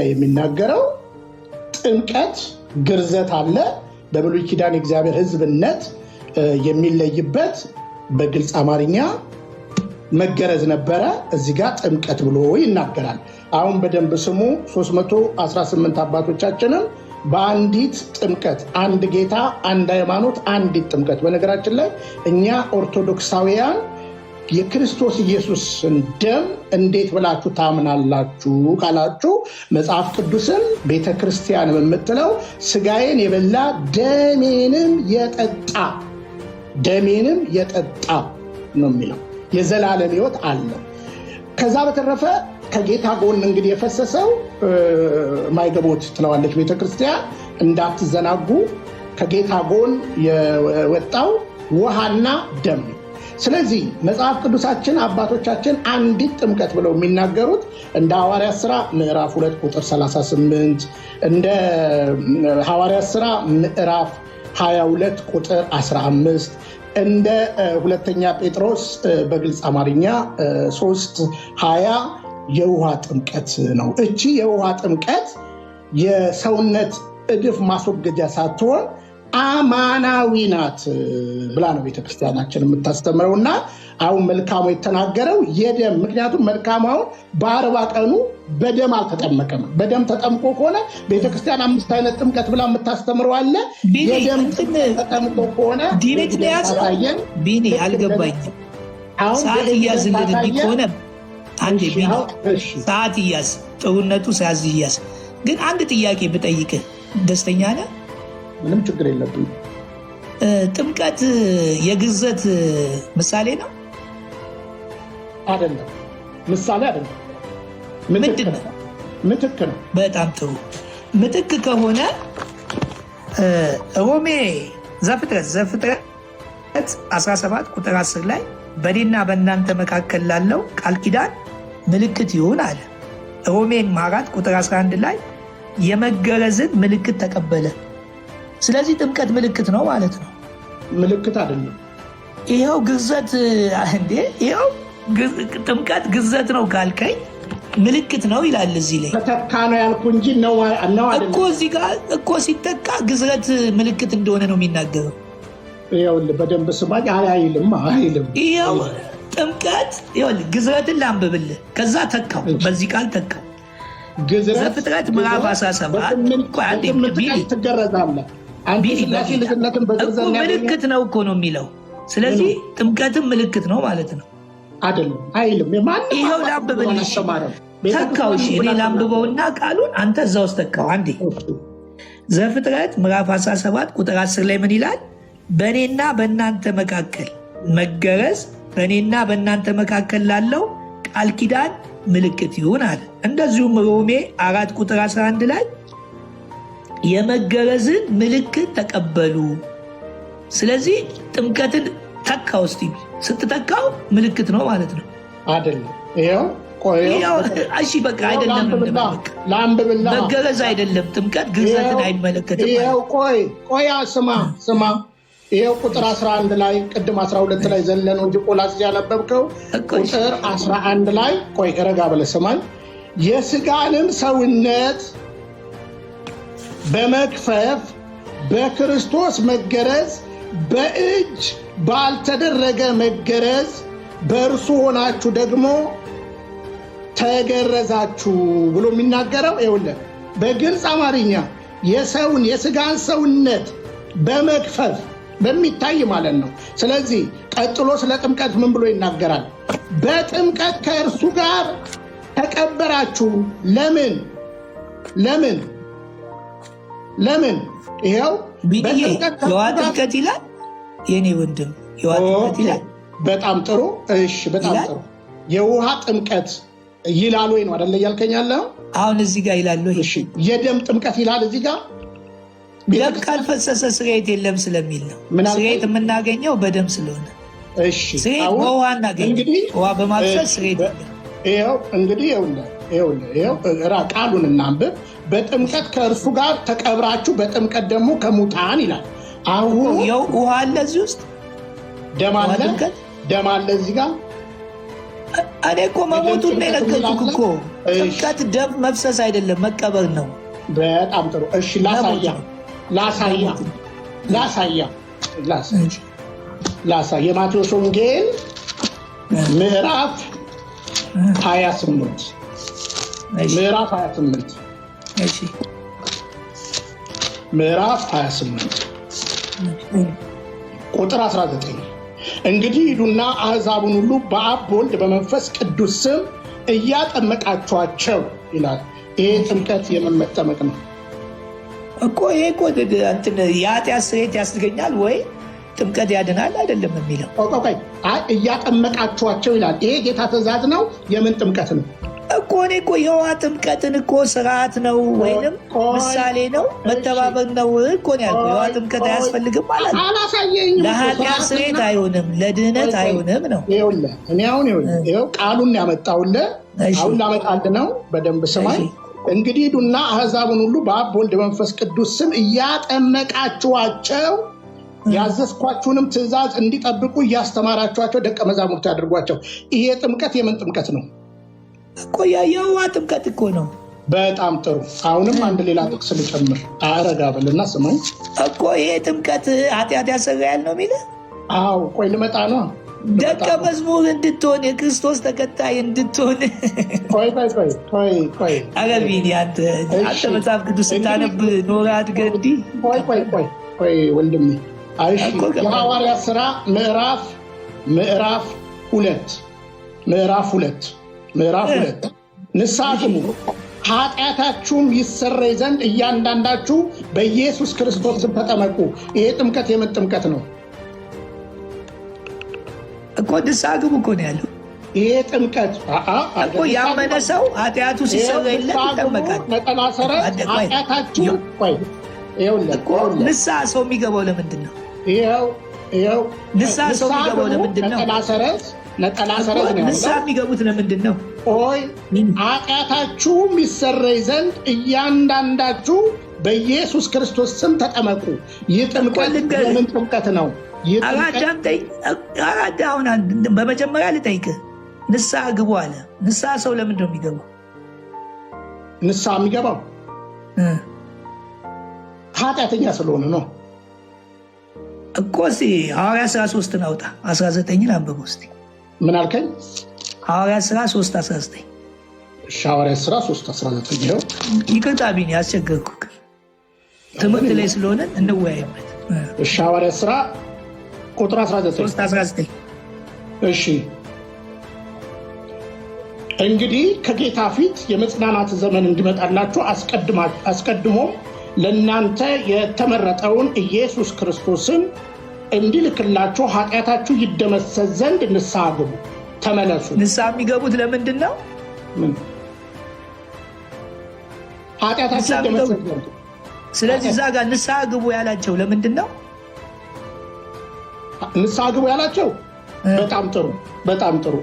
የሚናገረው ጥምቀት ግርዘት አለ። በብሉይ ኪዳን የእግዚአብሔር ሕዝብነት የሚለይበት በግልጽ አማርኛ መገረዝ ነበረ። እዚህ ጋር ጥምቀት ብሎ ይናገራል። አሁን በደንብ ስሙ። 318 አባቶቻችንም በአንዲት ጥምቀት፣ አንድ ጌታ፣ አንድ ሃይማኖት፣ አንዲት ጥምቀት። በነገራችን ላይ እኛ ኦርቶዶክሳውያን የክርስቶስ ኢየሱስን ደም እንዴት ብላችሁ ታምናላችሁ ካላችሁ መጽሐፍ ቅዱስን ቤተክርስቲያን የምትለው ስጋዬን የበላ ደሜንም የጠጣ ነው የሚለው። የዘላለም ሕይወት አለው። ከዛ በተረፈ ከጌታ ጎን እንግዲህ የፈሰሰው ማይገቦት ትለዋለች ቤተክርስቲያን፣ እንዳትዘናጉ። ከጌታ ጎን የወጣው ውሃና ደም። ስለዚህ መጽሐፍ ቅዱሳችን አባቶቻችን አንዲት ጥምቀት ብለው የሚናገሩት እንደ ሐዋርያት ሥራ ምዕራፍ 2 ቁጥር 38፣ እንደ ሐዋርያት ሥራ ምዕራፍ 22 ቁጥር 15፣ እንደ ሁለተኛ ጴጥሮስ በግልጽ አማርኛ 3:20 የውሃ ጥምቀት ነው። እቺ የውሃ ጥምቀት የሰውነት እድፍ ማስወገጃ ሳትሆን አማናዊ ናት ብላ ነው ቤተክርስቲያናችን የምታስተምረውና አሁን መልካሙ የተናገረው የደም። ምክንያቱም መልካሙ አሁን በ40 ቀኑ በደም አልተጠመቀም። በደም ተጠምቆ ከሆነ ቤተክርስቲያን 5 አይነት ጥምቀት ብላ የምታስተምረው አለ። የደም ተጠምቆ ከሆነ ዲሬክት ላይ ያሳየን ቢኒ አልገባኝም። ሰዓት እያዝልን እንዲሆነ አንዴ ቢኒ ሰዓት እያዝ፣ ጥሩነቱ ሳያዝ እያዝ። ግን አንድ ጥያቄ ብጠይቅህ ደስተኛ ነህ? ምንም ችግር የለብኝ። ጥምቀት የግርዘት ምሳሌ ነው አይደለም? ምሳሌ አይደለም፣ ምንድን ነው? ምትክ ነው። በጣም ጥሩ። ምትክ ከሆነ ሮሜ ዘፍጥረት 17 ቁጥር 10 ላይ በእኔና በእናንተ መካከል ላለው ቃል ኪዳን ምልክት ይሁን አለ። ሮሜ 4 ቁጥር 11 ላይ የመገረዝን ምልክት ተቀበለ። ስለዚህ ጥምቀት ምልክት ነው ማለት ነው። ምልክት አይደለም። ይኸው ግርዘት እንዴ! ይኸው ጥምቀት ግርዘት ነው ካልከኝ ምልክት ነው ይላል። እዚህ ላይ ተተካ ነው ያልኩ እንጂ ነው እኮ እዚህ ጋር እኮ ሲተካ ግዝረት ምልክት እንደሆነ ነው የሚናገረው። ይኸውልህ በደንብ ስማኝ። አይልም። ይኸው ጥምቀት ይኸውልህ ግዝረትን ላንብብልህ፣ ከዛ ተካው፣ በዚህ ቃል ተካው። ዘፍጥረት ምዕራፍ 17 ትገረዛለህ ምልክት ነው እኮ ነው የሚለው። ስለዚህ ጥምቀትም ምልክት ነው ማለት ነው አይደለም? አይልም። ይኸው ላንብብልሽ፣ ተካው። እኔ ላንብበውና ቃሉን አንተ እዛ ውስጥ ተካው። አንዴ ዘፍጥረት ምዕራፍ 17 ቁጥር 10 ላይ ምን ይላል? በእኔና በእናንተ መካከል መገረዝ በእኔና በእናንተ መካከል ላለው ቃል ኪዳን ምልክት ይሁን አለ። እንደዚሁም ሮሜ 4 ቁጥር 11 ላይ የመገረዝን ምልክት ተቀበሉ። ስለዚህ ጥምቀትን ተካው። እስቲ ስትተካው ምልክት ነው ማለት ነው አይደለም? ይኸው እሺ በቃ አይደለም። መገረዝ አይደለም ጥምቀት፣ ግርዘትን አይመለከትም። ይኸው ቆይ ስማ። ይኸው ቁጥር 11 ላይ ቅድም 12 ላይ ዘለነው እንጂ ቆላስ ያነበብከው ቁጥር 11 ላይ ቆይ ረጋ ብለህ ስማኝ። የስጋንም ሰውነት በመክፈፍ በክርስቶስ መገረዝ በእጅ ባልተደረገ መገረዝ በእርሱ ሆናችሁ ደግሞ ተገረዛችሁ ብሎ የሚናገረው ይኸውልህ በግልጽ አማርኛ የስጋን ሰውነት በመክፈፍ በሚታይ ማለት ነው። ስለዚህ ቀጥሎ ስለ ጥምቀት ምን ብሎ ይናገራል? በጥምቀት ከእርሱ ጋር ተቀበራችሁ። ለምን? ይኸው የውሃ ጥምቀት ይላል። የኔ ወንድም የውሃ ጥምቀት ይላል። በጣም ጥሩ። እሺ፣ በጣም ጥሩ። የውሃ ጥምቀት ይላል ወይ ነው አይደለ እያልከኝ ያለው? አሁን እዚህ ጋር ይላል ወይ? እሺ፣ የደም ጥምቀት ይላል እዚህ ጋር። ደም ካልፈሰሰ ስርየት የለም ስለሚል ነው። ስርየት የምናገኘው በደም ስለሆነ፣ እሺ፣ ስርየት በውሃ እናገኝ። ውሃ በማፍሰስ ስርየት ይኸው እንግዲህ ይኸው ቃሉን እናንብብ። በጥምቀት ከእርሱ ጋር ተቀብራችሁ በጥምቀት ደግሞ ከሙታን ይላል። አሁን ውሃ አለ እዚህ ውስጥ፣ ደም አለ እዚህ ጋር። እኔ እኮ መሞቱን ነው የነገርኩህ እኮ። ጥምቀት ደም መፍሰስ አይደለም መቀበር ነው። በጣም ጥሩ። እሺ ላሳያ የማቴዎስ ወንጌል ምዕራፍ 28 ምዕራፍ 28 ቁጥር 19 እንግዲህ ሂዱና አሕዛብን ሁሉ በአብ በወልድ በመንፈስ ቅዱስ ስም እያጠመቃችኋቸው ይላል። ይሄ ጥምቀት የመጠመቅ ነው እኮ። ይሄ እኮ የኃጢአት ስርየት ያስገኛል ወይ ጥምቀት ያድናል አይደለም የሚለው እያጠመቃችኋቸው ይላል። ይሄ ጌታ ትእዛዝ ነው። የምን ጥምቀት ነው እኮ? እኔ እኮ የውሃ ጥምቀትን እኮ ስርዓት ነው ወይንም ምሳሌ ነው መተባበር ነው እኮ ነው ያልኩህ። የውሃ ጥምቀት አያስፈልግም ማለት ነው። ለኃጢአት ስርየት አይሆንም፣ ለድህነት አይሆንም ነው። እኔ አሁን ቃሉን ያመጣውልህ አሁን ላመጣልህ ነው። በደንብ ስማኝ። እንግዲህ ሂዱና አሕዛብን ሁሉ በአብ በወልድ በመንፈስ ቅዱስ ስም እያጠመቃችኋቸው ያዘዝኳችሁንም ትእዛዝ እንዲጠብቁ እያስተማራችኋቸው ደቀ መዛሙርት ያድርጓቸው። ይሄ ጥምቀት የምን ጥምቀት ነው እኮ? የውሃ ጥምቀት እኮ ነው። በጣም ጥሩ። አሁንም አንድ ሌላ ጥቅስ ልጨምር። አረጋ በልና ስማኝ እኮ። ይሄ ጥምቀት ኃጢአት ያሰራያል ነው የሚልህ? አዎ፣ ቆይ ልመጣ ነው። ደቀ መዝሙር እንድትሆን የክርስቶስ ተከታይ እንድትሆን አረቢን አንተ መጽሐፍ ቅዱስ ስታነብ ኖራ አድገህ እንዲህ ወንድሜ። የሐዋርያት ሥራ ምዕራፍ 2 ንስሐ ግቡ ኃጢአታችሁም ይሰረይ ዘንድ እያንዳንዳችሁ በኢየሱስ ክርስቶስ ስም ተጠመቁ። ይሄ ጥምቀት የምን ጥምቀት ነው እኮ? ንስሐ ግቡ እኮ ነው ያለው። ይሄ ጥምቀት እኮ ያመነ ሰው ኃጢአቱ ሲሰረይለት ይጠመቃል። ኃጢአታችሁ ንስሐ ሰው የሚገባው ለምንድን ነው? ንስሐ ሰው የሚገባው ለምንድን ነው? ነጠላ ሰረዝ ነው። ንስሐ የሚገቡት ለምንድን ነው? ኃጢአታችሁም ይሰረይ ዘንድ እያንዳንዳችሁ በኢየሱስ ክርስቶስ ስም ተጠመቁ። ይህ ጥምቀት የምን ጥምቀት ነው? አሁን በመጀመሪያ ልጠይቅህ፣ ንስሐ ግቡ አለ። ንስሐ ሰው ለምንድን ነው የሚገባው? ንስሐ የሚገባው ኃጢአተኛ ስለሆነ ነው እኮ። ሐዋርያት ሥራ 3 አውጣ 19 አንብበው እስኪ። ምን አልከኝ? ሐዋርያት ሥራ 3:19 ሐዋርያት ሥራ 3:19 ይኸው። ይቅርታ ቢኒ ያስቸገርኩህ፣ ትምህርት ላይ ስለሆነ እንወያይበት። ሐዋርያት ሥራ ቁጥር 3:19 እሺ። እንግዲህ ከጌታ ፊት የመጽናናት ዘመን እንዲመጣላችሁ አስቀድሞም ለእናንተ የተመረጠውን ኢየሱስ ክርስቶስን እንዲልክላችሁ ኃጢአታችሁ ይደመሰስ ዘንድ ንስሐ ግቡ፣ ተመለሱ። ንስሐ የሚገቡት ለምንድን ነው? ኃጢአታችሁ ይደመሰስ ዘንድ። ስለዚህ እዛ ጋር ንስሐ ግቡ ያላቸው ለምንድን ነው? ንስሐ ግቡ ያላቸው በጣም ጥሩ።